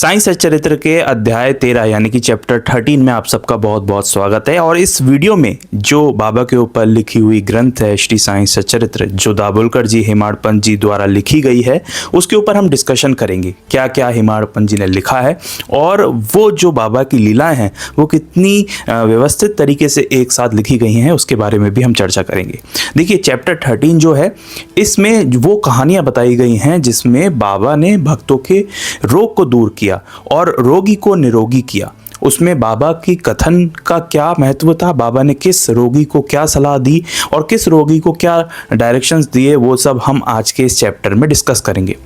Science सच्चरित्र के अध्याय 13 यानी कि चैप्टर 13 में आप सबका बहुत बहुत स्वागत है। और इस वीडियो में जो बाबा के ऊपर लिखी हुई ग्रंथ है श्री साइंस सच्चरित्र, जो दाभोलकर जी हेमाड पंत जी द्वारा लिखी गई है, उसके ऊपर हम डिस्कशन करेंगे क्या क्या हेमाड पंत जी ने लिखा है और वो जो बाबा की लीलाएं हैं वो कितनी व्यवस्थित तरीके से एक साथ लिखी गई हैं, उसके बारे में भी हम चर्चा करेंगे। देखिए चैप्टर 13 जो है, इसमें वो कहानियाँ बताई गई हैं जिसमें बाबा ने भक्तों के रोग को दूर किया और रोगी को निरोगी किया। उसमें बाबा की कथन का क्या महत्व था, बाबा ने किस रोगी को क्या सलाह दी और किस रोगी को क्या डायरेक्शंस दिए, वो सब हम आज के इस चैप्टर में डिस्कस करेंगे।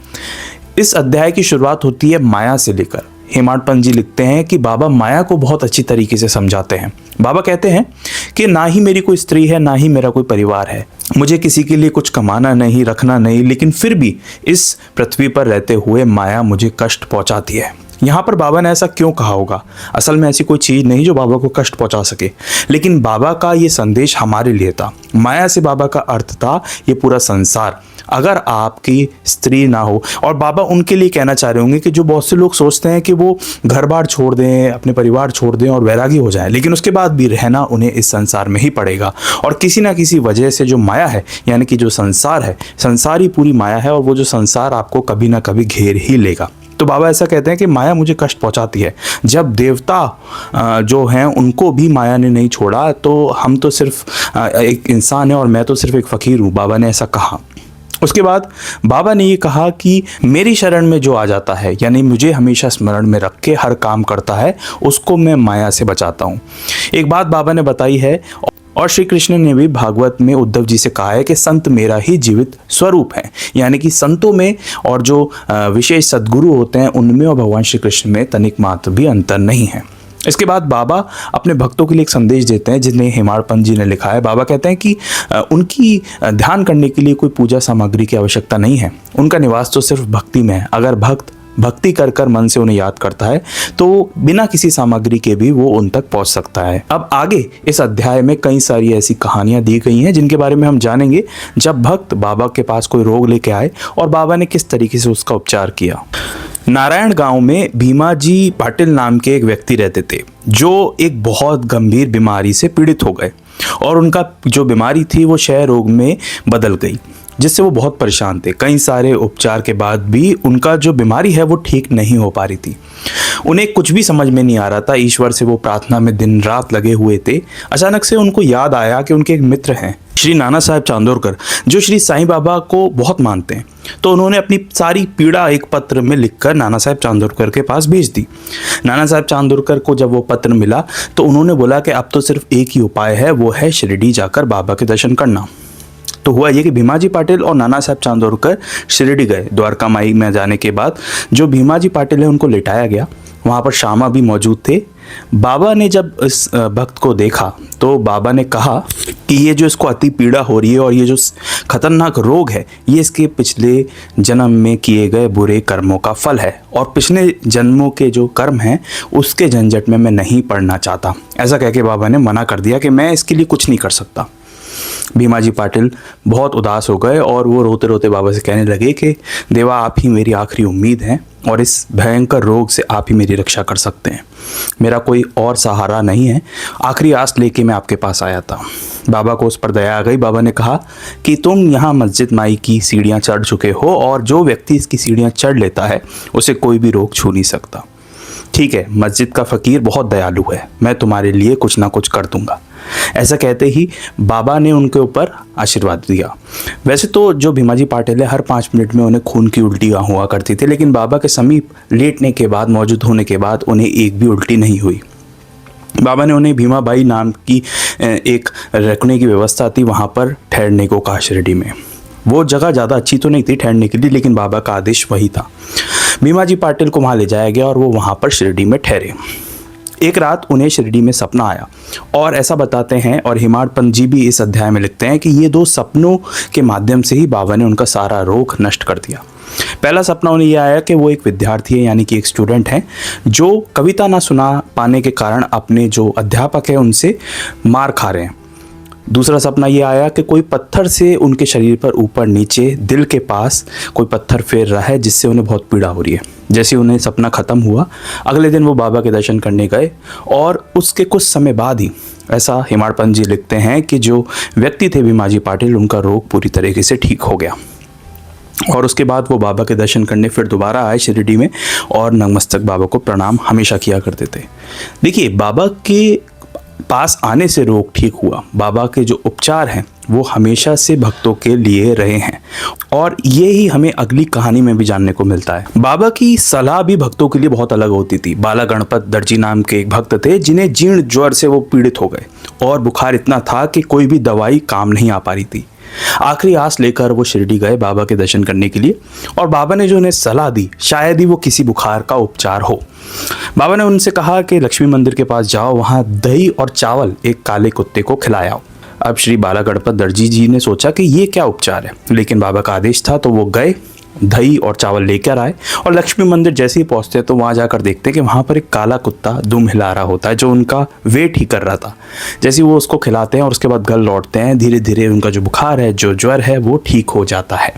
इस अध्याय की शुरुआत होती है माया से लेकर। हेमाड पंत जी लिखते हैं कि बाबा माया को बहुत अच्छी तरीके से समझाते हैं। बाबा कहते हैं कि ना ही मेरी कोई स्त्री है, ना ही मेरा कोई परिवार है, मुझे किसी के लिए कुछ कमाना नहीं, रखना नहीं, लेकिन फिर भी इस पृथ्वी पर रहते हुए माया मुझे कष्ट पहुंचाती है। यहाँ पर बाबा ने ऐसा क्यों कहा होगा? असल में ऐसी कोई चीज़ नहीं जो बाबा को कष्ट पहुंचा सके, लेकिन बाबा का ये संदेश हमारे लिए था। माया से बाबा का अर्थ था ये पूरा संसार। अगर आपकी स्त्री ना हो, और बाबा उनके लिए कहना चाह रहे होंगे कि जो बहुत से लोग सोचते हैं कि वो घर बार छोड़ दें, अपने परिवार छोड़ दें और वैरागी हो जाएं, लेकिन उसके बाद भी रहना उन्हें इस संसार में ही पड़ेगा। और किसी ना किसी वजह से जो माया है, यानी कि जो संसार है, संसार ही पूरी माया है और वो जो संसार आपको कभी ना कभी घेर ही लेगा। तो बाबा ऐसा कहते हैं कि माया मुझे कष्ट पहुंचाती है। जब देवता जो हैं उनको भी माया ने नहीं छोड़ा, तो हम तो सिर्फ एक इंसान है और मैं तो सिर्फ एक फ़कीर हूँ, बाबा ने ऐसा कहा। उसके बाद बाबा ने ये कहा कि मेरी शरण में जो आ जाता है, यानी मुझे हमेशा स्मरण में रख के हर काम करता है, उसको मैं माया से बचाता हूँ। एक बात बाबा ने बताई है, और श्री कृष्ण ने भी भागवत में उद्धव जी से कहा है कि संत मेरा ही जीवित स्वरूप है, यानी कि संतों में और जो विशेष सद्गुरु होते हैं उनमें और भगवान श्री कृष्ण में तनिक मात्र भी अंतर नहीं है। इसके बाद बाबा अपने भक्तों के लिए एक संदेश देते हैं जिन्हें हेमाड पंत जी ने लिखा है। बाबा कहते हैं कि उनकी ध्यान करने के लिए कोई पूजा सामग्री की आवश्यकता नहीं है, उनका निवास तो सिर्फ भक्ति में है। अगर भक्त भक्ति कर कर मन से उन्हें याद करता है तो बिना किसी सामग्री के भी वो उन तक पहुंच सकता है। अब आगे इस अध्याय में कई सारी ऐसी कहानियां दी गई हैं जिनके बारे में हम जानेंगे, जब भक्त बाबा के पास कोई रोग लेके आए और बाबा ने किस तरीके से उसका उपचार किया। नारायण गांव में भीमाजी पाटिल नाम के एक व्यक्ति रहते थे जो एक बहुत गंभीर बीमारी से पीड़ित हो गए और उनका जो बीमारी थी वो क्षय रोग में बदल गई, जिससे वो बहुत परेशान थे। कई सारे उपचार के बाद भी उनका जो बीमारी है वो ठीक नहीं हो पा रही थी। उन्हें कुछ भी समझ में नहीं आ रहा था। ईश्वर से वो प्रार्थना में दिन रात लगे हुए थे। अचानक से उनको याद आया कि उनके एक मित्र हैं श्री नाना साहेब चांदोरकर, जो श्री साईं बाबा को बहुत मानते हैं। तो उन्होंने अपनी सारी पीड़ा एक पत्र में लिखकर नाना साहेब चांदोरकर के पास भेज दी। नाना साहेब चांदोरकर को जब वो पत्र मिला तो उन्होंने बोला कि अब तो सिर्फ एक ही उपाय है, वो है शिरडी जाकर बाबा के दर्शन करना। तो हुआ ये कि भीमाजी पाटिल और नाना साहब चांदोरकर शिरडी गए। द्वारका माई में जाने के बाद जो भीमाजी पाटिल है उनको लिटाया गया। वहाँ पर श्यामा भी मौजूद थे। बाबा ने जब इस भक्त को देखा तो बाबा ने कहा कि ये जो इसको अति पीड़ा हो रही है और ये जो खतरनाक रोग है, ये इसके पिछले जन्म में किए गए बुरे कर्मों का फल है और पिछले जन्मों के जो कर्म हैं उसके झंझट में मैं नहीं पड़ना चाहता। ऐसा कह के बाबा ने मना कर दिया कि मैं इसके लिए कुछ नहीं कर सकता। भीमाजी पाटिल बहुत उदास हो गए और वो रोते रोते बाबा से कहने लगे कि देवा, आप ही मेरी आखिरी उम्मीद हैं और इस भयंकर रोग से आप ही मेरी रक्षा कर सकते हैं। मेरा कोई और सहारा नहीं है। आखिरी आस लेके मैं आपके पास आया था। बाबा को उस पर दया आ गई। बाबा ने कहा कि तुम यहाँ मस्जिद माई की सीढ़ियाँ चढ़ चुके हो और जो व्यक्ति इसकी सीढ़ियाँ चढ़ लेता है उसे कोई भी रोग छू नहीं सकता। ठीक है, मस्जिद का फ़कीर बहुत दयालु है, मैं तुम्हारे लिए कुछ ना कुछ कर दूंगा। ऐसा कहते ही बाबा ने उनके ऊपर आशीर्वाद दिया। वैसे तो जो भीमाजी पाटिल है हर 5 मिनट में उन्हें खून की उल्टी हुआ करती थी, लेकिन बाबा के समीप लेटने के बाद, मौजूद होने के बाद उन्हें एक भी उल्टी नहीं हुई। बाबा ने उन्हें भीमाबाई नाम की एक रुकने की व्यवस्था थी, वहाँ पर ठहरने को कहा शिरडी में। वो जगह ज़्यादा अच्छी तो नहीं थी ठहरने के लिए, लेकिन बाबा का आदेश वही था। भीमाजी पाटिल को वहाँ ले जाया गया और वो वहाँ पर शिरडी में ठहरे। एक रात उन्हें शिरडी में सपना आया और ऐसा बताते हैं, और हेमाड पंत जी भी इस अध्याय में लिखते हैं कि ये 2 सपनों के माध्यम से ही बाबा ने उनका सारा रोग नष्ट कर दिया। पहला सपना उन्हें यह आया कि वो एक विद्यार्थी है, यानी कि एक स्टूडेंट है, जो कविता ना सुना पाने के कारण अपने जो अध्यापक है उनसे मार खा रहे हैं। दूसरा सपना ये आया कि कोई पत्थर से उनके शरीर पर ऊपर नीचे दिल के पास कोई पत्थर फेर रहा है, जिससे उन्हें बहुत पीड़ा हो रही है। जैसे उन्हें सपना ख़त्म हुआ, अगले दिन वो बाबा के दर्शन करने गए और उसके कुछ समय बाद ही ऐसा हेमाड़ पंत जी लिखते हैं कि जो व्यक्ति थे भीमाजी पाटिल, उनका रोग पूरी तरीके से ठीक हो गया। और उसके बाद वो बाबा के दर्शन करने फिर दोबारा आए शिरडी में और नतमस्तक बाबा को प्रणाम हमेशा किया करते थे। देखिए, बाबा के पास आने से रोग ठीक हुआ। बाबा के जो उपचार हैं वो हमेशा से भक्तों के लिए रहे हैं और ये ही हमें अगली कहानी में भी जानने को मिलता है। बाबा की सलाह भी भक्तों के लिए बहुत अलग होती थी। बाला गणपत दर्जी नाम के एक भक्त थे जिन्हें जीर्ण ज्वर से वो पीड़ित हो गए और बुखार इतना था कि कोई भी दवाई काम नहीं आ पा रही थी। आखिरी आस लेकर वो शिरडी गए बाबा के दर्शन करने के लिए और बाबा ने जो उन्हें सलाह दी, शायद ही वो किसी बुखार का उपचार हो। बाबा ने उनसे कहा कि लक्ष्मी मंदिर के पास जाओ, वहाँ दही और चावल एक काले कुत्ते को खिलाओ। अब श्री बाला गणपत दर्जी जी ने सोचा कि ये क्या उपचार है, लेकिन बाबा का आदेश था तो वो गए, दही और चावल लेकर आए और लक्ष्मी मंदिर जैसे ही पहुंचते तो वहां जाकर देखते कि वहां पर एक काला कुत्ता दुम हिला रहा होता है, जो उनका वेट ही कर रहा था। जैसे ही वो उसको खिलाते हैं और उसके बाद घर लौटते हैं, धीरे धीरे उनका जो बुखार है, जो ज्वर है, वो ठीक हो जाता है।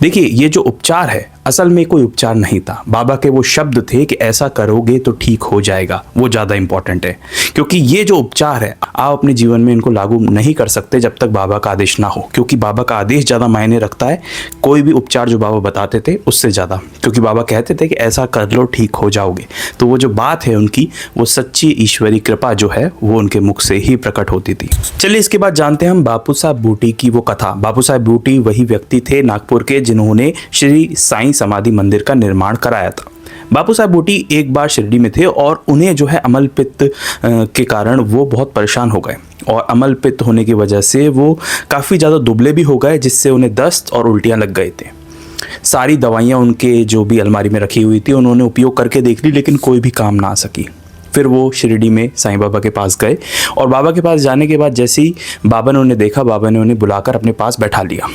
देखिए, ये जो उपचार है असल में कोई उपचार नहीं था। बाबा के वो शब्द थे कि ऐसा करोगे तो ठीक हो जाएगा, वो ज़्यादा इंपॉर्टेंट है। क्योंकि ये जो उपचार है आप अपने जीवन में इनको लागू नहीं कर सकते जब तक बाबा का आदेश ना हो, क्योंकि बाबा का आदेश ज़्यादा मायने रखता है कोई भी उपचार जो बाबा बताते थे उससे ज़्यादा। क्योंकि बाबा कहते थे कि ऐसा कर लो ठीक हो जाओगे, तो वो जो बात है उनकी, वो सच्ची ईश्वरी कृपा जो है वो उनके मुख से ही प्रकट होती थी। चलिए इसके बाद जानते हैं हम बापू साहब बूटी की वो कथा। बापू साहब बूटी वही व्यक्ति थे नागपुर के जिन्होंने श्री साईं समाधि मंदिर का निर्माण कराया था। बापू साहब बूटी एक बार शिरडी में थे और उन्हें जो है अमल पित्त के कारण वो बहुत परेशान हो गए और अमल पित्त होने की वजह से वो काफ़ी ज़्यादा दुबले भी हो गए, जिससे उन्हें दस्त और उल्टियाँ लग गए थे। सारी दवाइयाँ उनके जो भी अलमारी में रखी हुई थी उन्होंने उपयोग करके देख ली, लेकिन कोई भी काम ना आ सकी। फिर वो शिरडी में साईं बाबा के पास गए और बाबा के पास जाने के बाद जैसे ही बाबा ने उन्हें देखा, बाबा ने उन्हें बुलाकर अपने पास बैठा लिया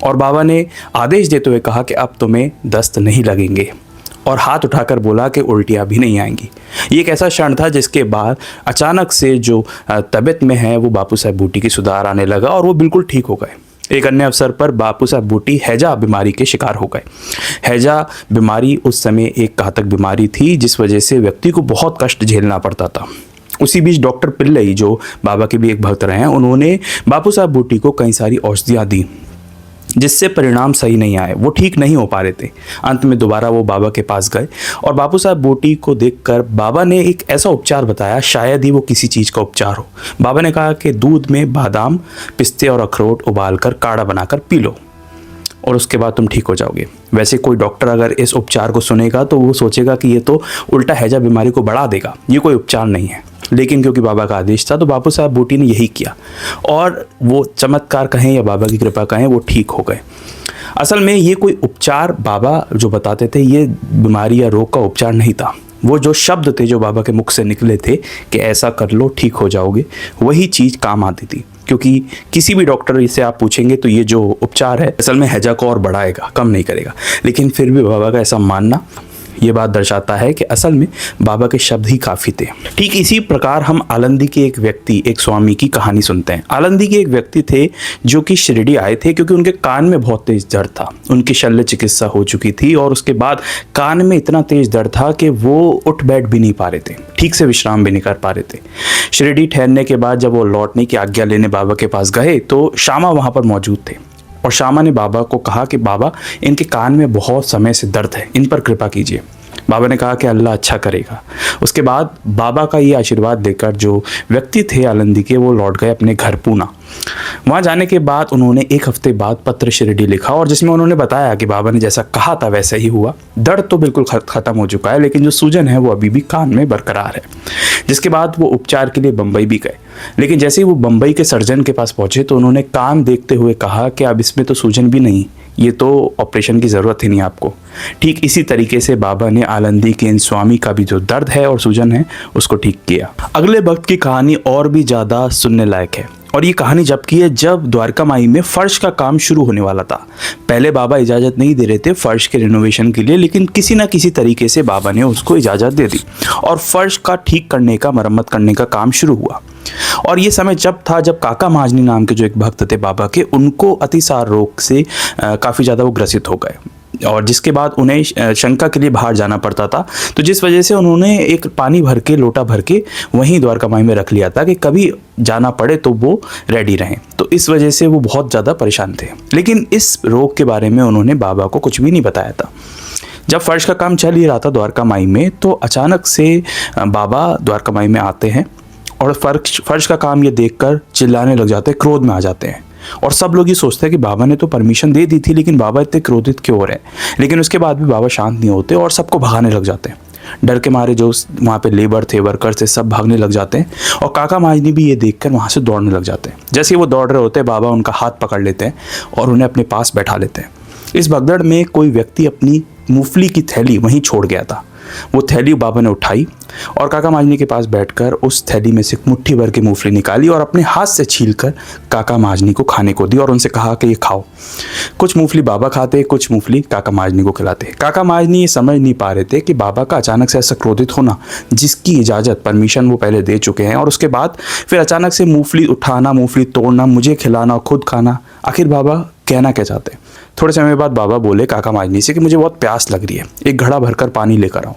और बाबा ने आदेश देते हुए कहा कि अब तुम्हें दस्त नहीं लगेंगे और हाथ उठाकर बोला कि उल्टियाँ भी नहीं आएंगी। ये एक ऐसा क्षण था जिसके बाद अचानक से जो तबीयत में है वो बापू साहब बूटी की सुधार आने लगा और वो बिल्कुल ठीक हो गए। एक अन्य अवसर पर बापू साहब बूटी हैजा बीमारी के शिकार हो गए। हैजा बीमारी उस समय एक घातक बीमारी थी जिस वजह से व्यक्ति को बहुत कष्ट झेलना पड़ता था। उसी बीच डॉक्टर पिल्लई, जो बाबा के भी एक भक्त रहे हैं, उन्होंने बापू साहब बूटी को कई सारी औषधियाँ दी जिससे परिणाम सही नहीं आए, वो ठीक नहीं हो पा रहे थे। अंत में दोबारा वो बाबा के पास गए और बापू साहब बूटी को देखकर बाबा ने एक ऐसा उपचार बताया, शायद ही वो किसी चीज़ का उपचार हो। बाबा ने कहा कि दूध में बादाम, पिस्ते और अखरोट उबालकर काढ़ा बनाकर पी लो और उसके बाद तुम ठीक हो जाओगे। वैसे कोई डॉक्टर अगर इस उपचार को सुनेगा तो वो सोचेगा कि ये तो उल्टा हैजा बीमारी को बढ़ा देगा, ये कोई उपचार नहीं है। लेकिन क्योंकि बाबा का आदेश था तो बापू साहब बूटी ने यही किया और वो चमत्कार कहें या बाबा की कृपा कहें, वो ठीक हो गए। असल में ये कोई उपचार बाबा जो बताते थे ये बीमारी या रोग का उपचार नहीं था। वो जो शब्द थे जो बाबा के मुख से निकले थे कि ऐसा कर लो ठीक हो जाओगे, वही चीज़ काम आती थी। क्योंकि किसी भी डॉक्टर से आप पूछेंगे तो ये जो उपचार है असल में हैजा को और बढ़ाएगा, कम नहीं करेगा। लेकिन फिर भी बाबा का ऐसा मानना ये बात दर्शाता है कि असल में बाबा के शब्द ही काफ़ी थे। ठीक इसी प्रकार हम आलंदी के एक व्यक्ति, एक स्वामी की कहानी सुनते हैं। आलंदी के एक व्यक्ति थे जो कि शिरडी आए थे क्योंकि उनके कान में बहुत तेज दर्द था। उनकी शल्य चिकित्सा हो चुकी थी और उसके बाद कान में इतना तेज दर्द था कि वो उठ बैठ भी नहीं पा रहे थे, ठीक से विश्राम भी नहीं कर पा रहे थे। शिरडी ठहरने के बाद जब वो लौटने की आज्ञा लेने बाबा के पास गए तो श्यामा वहाँ पर मौजूद थे और श्यामा ने बाबा को कहा कि बाबा, इनके कान में बहुत समय से दर्द है, इन पर कृपा कीजिए। बाबा ने कहा कि अल्लाह अच्छा करेगा। उसके बाद बाबा का ये आशीर्वाद देकर जो व्यक्ति थे आलंदी के, वो लौट गए अपने घर पूना। वहाँ जाने के बाद उन्होंने एक हफ्ते बाद पत्र शिरडी लिखा और जिसमें उन्होंने बताया कि बाबा ने जैसा कहा था वैसा ही हुआ। दर्द तो बिल्कुल ख़त्म हो चुका है, लेकिन जो सूजन है वो अभी भी कान में बरकरार है। जिसके बाद वो उपचार के लिए बम्बई भी गए, लेकिन जैसे ही वो बम्बई के सर्जन के पास पहुँचे तो उन्होंने कान देखते हुए कहा कि अब इसमें तो सूजन भी नहीं, ये तो ऑपरेशन की ज़रूरत ही नहीं आपको। ठीक इसी तरीके से बाबा ने आलंदी के इन स्वामी का भी जो दर्द है और सूजन है उसको ठीक किया। अगले वक्त की कहानी और भी ज़्यादा सुनने लायक है। और ये कहानी जब की है जब द्वारका माई में फर्श का काम शुरू होने वाला था। पहले बाबा इजाज़त नहीं दे रहे थे फर्श के रिनोवेशन के लिए, लेकिन किसी ना किसी तरीके से बाबा ने उसको इजाज़त दे दी और फर्श का ठीक करने का, मरम्मत करने का काम शुरू हुआ। और ये समय जब था जब काका महाजनी नाम के जो एक भक्त थे बाबा के, उनको अतिसार रोग से काफ़ी ज़्यादा वो ग्रसित हो गए और जिसके बाद उन्हें शंका के लिए बाहर जाना पड़ता था। तो जिस वजह से उन्होंने एक पानी भर के, लोटा भर के वहीं द्वारका माई में रख लिया था कि कभी जाना पड़े तो वो रेडी रहें। तो इस वजह से वो बहुत ज़्यादा परेशान थे, लेकिन इस रोग के बारे में उन्होंने बाबा को कुछ भी नहीं बताया था। जब फर्श का काम चल ही रहा था द्वारका माई में, तो अचानक से बाबा द्वारका माई में आते हैं और फर्श का काम ये देखकर चिल्लाने लग जाते हैं, क्रोध में आ जाते हैं। और सब लोग ये सोचते हैं कि बाबा ने तो परमिशन दे दी थी, लेकिन बाबा इतने क्रोधित क्यों हो रहे हैं। लेकिन उसके बाद भी बाबा शांत नहीं होते और सबको भगाने लग जाते हैं। डर के मारे जो वहाँ पे लेबर थे, वर्कर थे, सब भागने लग जाते हैं और काका महाजनी भी ये देखकर वहाँ से दौड़ने लग जाते हैं। जैसे ही वो दौड़ रहे होते हैं, बाबा उनका हाथ पकड़ लेते हैं और उन्हें अपने पास बैठा लेते हैं। इस भगदड़ में कोई व्यक्ति अपनी मूंगफली की थैली वहीं छोड़ गया था। वो थैली बाबा ने उठाई और काका महाजनी के पास बैठकर उस थैली में से मुट्ठी भर के मूंगफली निकाली और अपने हाथ से छीलकर काका महाजनी को खाने को दी और उनसे कहा कि ये खाओ। कुछ मूंगफली बाबा खाते, कुछ मूंगफली काका महाजनी को खिलाते। काका महाजनी ये समझ नहीं पा रहे थे कि बाबा का अचानक से ऐसा क्रोधित होना, जिसकी इजाज़त, परमिशन वो पहले दे चुके हैं, और उसके बाद फिर अचानक से मूंगफली उठाना, मूंगफली तोड़ना, मुझे खिलाना और खुद खाना। आखिर बाबा कहना क्या चाहते हैं। थोड़े समय बाद बाबा बोले काका महाजनी से कि मुझे बहुत प्यास लग रही है, एक घड़ा भरकर पानी लेकर आओ।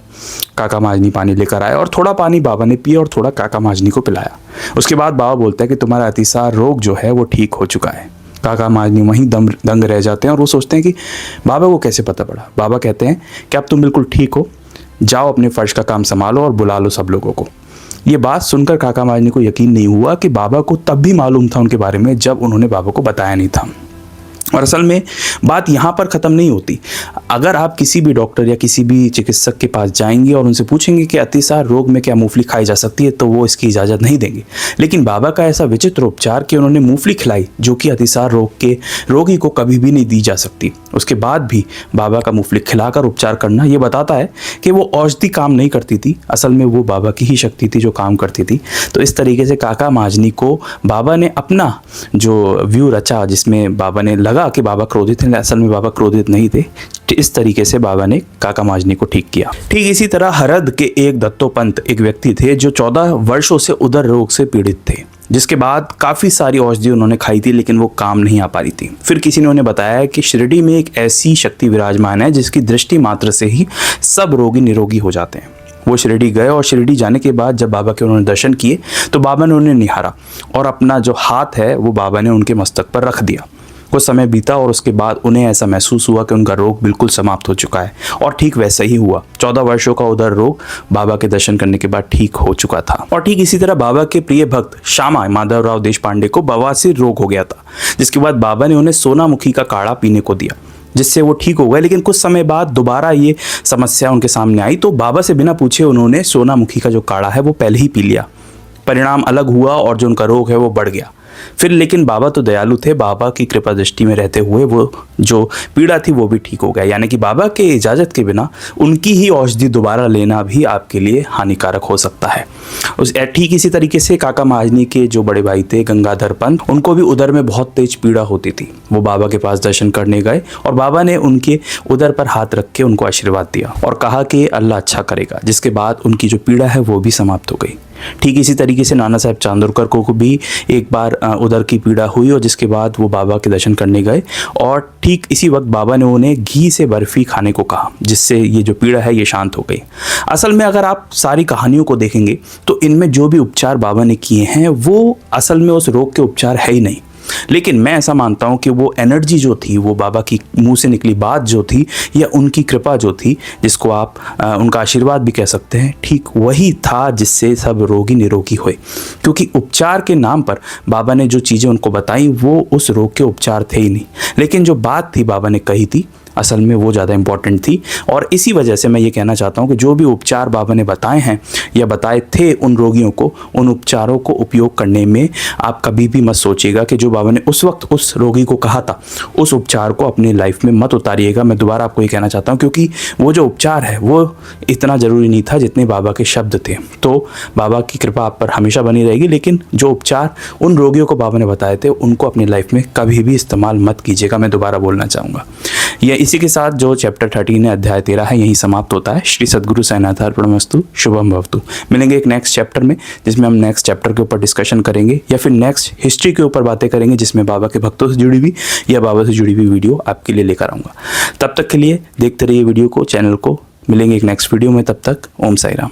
काका महाजनी पानी लेकर आए और थोड़ा पानी बाबा ने पिया और थोड़ा काका महाजनी को पिलाया। उसके बाद बाबा बोलते हैं कि तुम्हारा अतिसार रोग जो है वो ठीक हो चुका है। काका महाजनी वहीं दंग रह जाते हैं और वो सोचते हैं कि बाबा को कैसे पता पड़ा। बाबा कहते हैं कि अब तुम बिल्कुल ठीक हो, जाओ अपने फर्श का काम संभालो और बुला लो सब लोगों को। ये बात सुनकर काका महाजनी को यकीन नहीं हुआ कि बाबा को तब भी मालूम था उनके बारे में, जब उन्होंने बाबा को बताया नहीं था। और असल में बात यहाँ पर ख़त्म नहीं होती। अगर आप किसी भी डॉक्टर या किसी भी चिकित्सक के पास जाएंगे और उनसे पूछेंगे कि अतिसार रोग में क्या मूंगफली खाई जा सकती है, तो वो इसकी इजाज़त नहीं देंगे। लेकिन बाबा का ऐसा विचित्र उपचार कि उन्होंने मूंगफली खिलाई, जो कि अतिसार रोग के रोगी को कभी भी नहीं दी जा सकती, उसके बाद भी बाबा का मूंगफली खिलाकर उपचार करना, ये बताता है कि वो औषधि काम नहीं करती थी, असल में वो बाबा की ही शक्ति थी जो काम करती थी। तो इस तरीके से काका महाजनी को बाबा ने अपना जो व्यू रचा, जिसमें बाबा ने लगा कि बाबा क्रोधित हैं, असल में बाबा क्रोधित नहीं थे। इस तरीके से बाबा ने काका महाजनी को ठीक किया। ठीक इसी तरह हरद के एक दत्तोपंत एक व्यक्ति थे जो 14 वर्षों से उदर रोग से पीड़ित थे, जिसके बाद काफ़ी सारी औषधि उन्होंने खाई थी, लेकिन वो काम नहीं आ पा रही थी। फिर किसी ने उन्हें बताया कि शिरडी में एक ऐसी शक्ति विराजमान है जिसकी दृष्टि मात्र से ही सब रोगी निरोगी हो जाते हैं। वो शिरडी गए और शिरडी जाने के बाद जब बाबा के उन्होंने दर्शन किए तो बाबा ने उन्हें निहारा और अपना जो हाथ है वो बाबा ने उनके मस्तक पर रख दिया। कुछ समय बीता और उसके बाद उन्हें ऐसा महसूस हुआ कि उनका रोग बिल्कुल समाप्त हो चुका है, और ठीक वैसा ही हुआ। 14 वर्षों का उदर रोग बाबा के दर्शन करने के बाद ठीक हो चुका था। और ठीक इसी तरह बाबा के प्रिय भक्त श्यामा माधवराव देशपांडे को बवासीर रोग हो गया था, जिसके बाद बाबा ने उन्हें सोनामुखी का काढ़ा पीने को दिया, जिससे वो ठीक हो गए। लेकिन कुछ समय बाद दोबारा ये समस्या उनके सामने आई, तो बाबा से बिना पूछे उन्होंने सोनामुखी का जो काढ़ा है वो पहले ही पी लिया। परिणाम अलग हुआ और जो उनका रोग है वो बढ़ गया। फिर लेकिन बाबा तो दयालु थे, बाबा की कृपा दृष्टि में रहते हुए वो जो पीड़ा थी वो भी ठीक हो गया। यानी कि बाबा के इजाज़त के बिना उनकी ही औषधि दोबारा लेना भी आपके लिए हानिकारक हो सकता है। ठीक इसी तरीके से काका महाजनी के जो बड़े भाई थे गंगाधर पंत, उनको भी उदर में बहुत तेज पीड़ा होती थी। वो बाबा के पास दर्शन करने गए और बाबा ने उनके उदर पर हाथ रख के उनको आशीर्वाद दिया और कहा कि अल्लाह अच्छा करेगा, जिसके बाद उनकी जो पीड़ा है वो भी समाप्त हो गई। ठीक इसी तरीके से नाना साहब चांदोरकर को भी एक बार उदर की पीड़ा हुई और जिसके बाद वो बाबा के दर्शन करने गए और ठीक इसी वक्त बाबा ने उन्हें घी से बर्फ़ी खाने को कहा, जिससे ये जो पीड़ा है ये शांत हो गई। असल में अगर आप सारी कहानियों को देखेंगे तो इनमें जो भी उपचार बाबा ने किए हैं वो असल में उस रोग के उपचार है ही नहीं, लेकिन मैं ऐसा मानता हूँ कि वो एनर्जी जो थी, वो बाबा की मुंह से निकली बात जो थी या उनकी कृपा जो थी, जिसको आप उनका आशीर्वाद भी कह सकते हैं, ठीक वही था जिससे सब रोगी निरोगी हुए। क्योंकि उपचार के नाम पर बाबा ने जो चीज़ें उनको बताई वो उस रोग के उपचार थे ही नहीं, लेकिन जो बात थी बाबा ने कही थी असल में वो ज़्यादा इंपॉर्टेंट थी। और इसी वजह से मैं ये कहना चाहता हूँ कि जो भी उपचार बाबा ने बताए हैं या बताए थे उन रोगियों को, उन उपचारों को उपयोग करने में आप कभी भी मत सोचिएगा कि जो बाबा ने उस वक्त उस रोगी को कहा था उस उपचार को अपनी लाइफ में मत उतारिएगा। मैं दोबारा आपको ये कहना चाहता हूँ, क्योंकि वो जो उपचार है वो इतना ज़रूरी नहीं था जितने बाबा के शब्द थे। तो बाबा की कृपा आप पर हमेशा बनी रहेगी, लेकिन जो उपचार उन रोगियों को बाबा ने बताए थे उनको अपनी लाइफ में कभी भी इस्तेमाल मत कीजिएगा, मैं दोबारा बोलना चाहूँगा। यह इसी के साथ जो चैप्टर 13 है, अध्याय 13 है, यहीं समाप्त होता है। श्री सद्गुरु साईनाथ अर्पणमस्तु, शुभम भवतु। मिलेंगे एक नेक्स्ट चैप्टर में जिसमें हम नेक्स्ट चैप्टर के ऊपर डिस्कशन करेंगे या फिर नेक्स्ट हिस्ट्री के ऊपर बातें करेंगे, जिसमें बाबा के भक्तों से जुड़ी हुई या बाबा से जुड़ी हुई वीडियो आपके लिए लेकर आऊँगा। तब तक के लिए देखते रहिए वीडियो को, चैनल को। मिलेंगे एक नेक्स्ट वीडियो में, तब तक ओम साई राम।